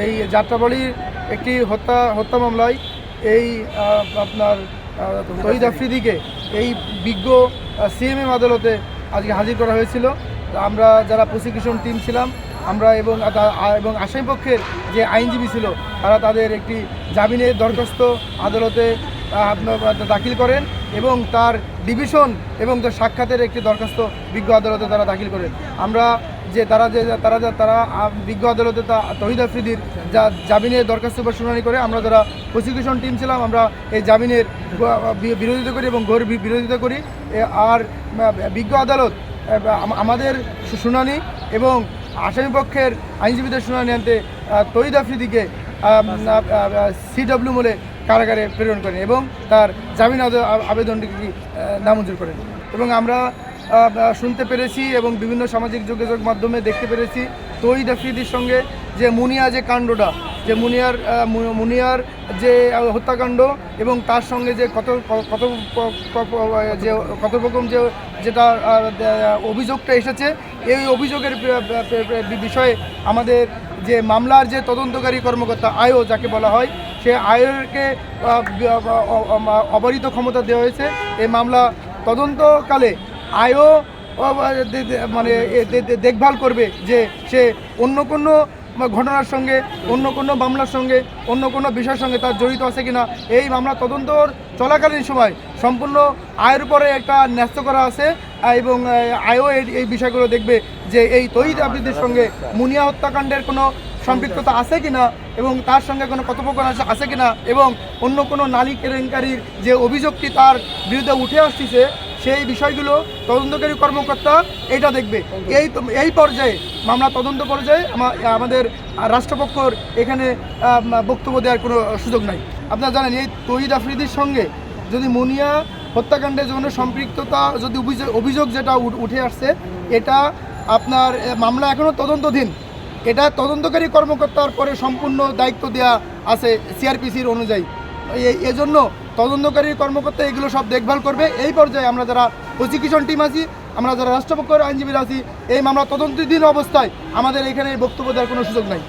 এই যাত্রাবাড়ির একটি হত্যা মামলায় এই আপনার তহিদ আফ্রিদিকে এই বিজ্ঞ সিএমএম আদালতে আজকে হাজির করা হয়েছিল। আমরা যারা প্রসিকিউশন টিম ছিলাম আমরা এবং আসামিপক্ষের যে আইনজীবী ছিল তারা তাদের একটি জামিনের দরখাস্ত আদালতে দাখিল করেন এবং তার ডিভিশন এবং তার সাক্ষাতের একটি দরখাস্ত বিজ্ঞ আদালতে তারা দাখিল করেন। আমরা তারা বিজ্ঞ আদালতে তহিদ আফ্রিদির যা জামিনের দরখাস্ত উপর শুনানি করে আমরা যারা প্রসিকিউশন টিম ছিলাম আমরা এই জামিনের বিরোধিতা করি এবং ঘোর বিরোধিতা করি। আর বিজ্ঞ আদালত আমাদের শুনানি এবং আসামিপক্ষের আইনজীবীদের শুনানি আনতে তহিদ আফ্রিদিকে CW মোলে কারাগারে প্রেরণ করেন এবং তার জামিন আবেদনটিকে নামঞ্জুর করেন। এবং আমরা শুনতে পেরেছি এবং বিভিন্ন সামাজিক যোগাযোগ মাধ্যমে দেখতে পেরেছি তহিদ আফ্রিদির সঙ্গে যে মুনিয়া যে কাণ্ডটা, যে মুনিয়ার যে হত্যাকাণ্ড এবং তার সঙ্গে যে কথোপকথন যেটা অভিযোগটা এসেছে, এই অভিযোগের বিষয়ে আমাদের যে মামলার যে তদন্তকারী কর্মকর্তা আয়ো যাকে বলা হয়, সে আয়োকে অবারিত ক্ষমতা দেওয়া হয়েছে। এই মামলা তদন্তকালে আয়ো মানে দেখভাল করবে যে সে অন্য কোনো ঘটনার সঙ্গে, অন্য কোনো মামলার সঙ্গে, অন্য কোনো বিষয়ের সঙ্গে তার জড়িত আছে কিনা। এই মামলা তদন্তর চলাকালীন সময় সম্পূর্ণ আয়ের উপরে একটা ন্যস্ত করা আছে এবং আয়ও এই বিষয়গুলো দেখবে যে এই তহিদ আফ্রিদির সঙ্গে মুনিয়া হত্যাকাণ্ডের কোনো সম্পৃক্ততা আছে কিনা এবং তার সঙ্গে কোনো কথোপকথন আছে কিনা এবং অন্য কোনো নারী কেলেঙ্কারির যে অভিযোগটি তার বিরুদ্ধে উঠে আসছে সেই বিষয়গুলো তদন্তকারী কর্মকর্তা এটা দেখবে। এই পর্যায়ে মামলা তদন্ত পর্যায়ে আমাদের রাষ্ট্রপক্ষর এখানে বক্তব্য দেওয়ার কোনো সুযোগ নাই। আপনারা জানেন এই তহিদ আফ্রিদির সঙ্গে যদি মুনিয়া হত্যাকাণ্ডের জন্য সম্পৃক্ততা যদি অভিযোগ যেটা উঠে আসছে, এটা আপনার মামলা এখনও তদন্তাধীন। এটা তদন্তকারী কর্মকর্তার পরে সম্পূর্ণ দায়িত্ব দেওয়া আছে CRPCর অনুযায়ী। এজন্য তদন্তকারী কর্মকর্তা এগুলো সব দেখভাল করবে। এই পর্যায়ে আমরা যারা প্রসিকিউশন টিম আছি, আমরা যারা রাষ্ট্রপক্ষের আইনজীবীরা আছি, এই মামলা তদন্তাধীন অবস্থায় আমাদের এখানে বক্তব্য দেওয়ার কোনো সুযোগ নাই।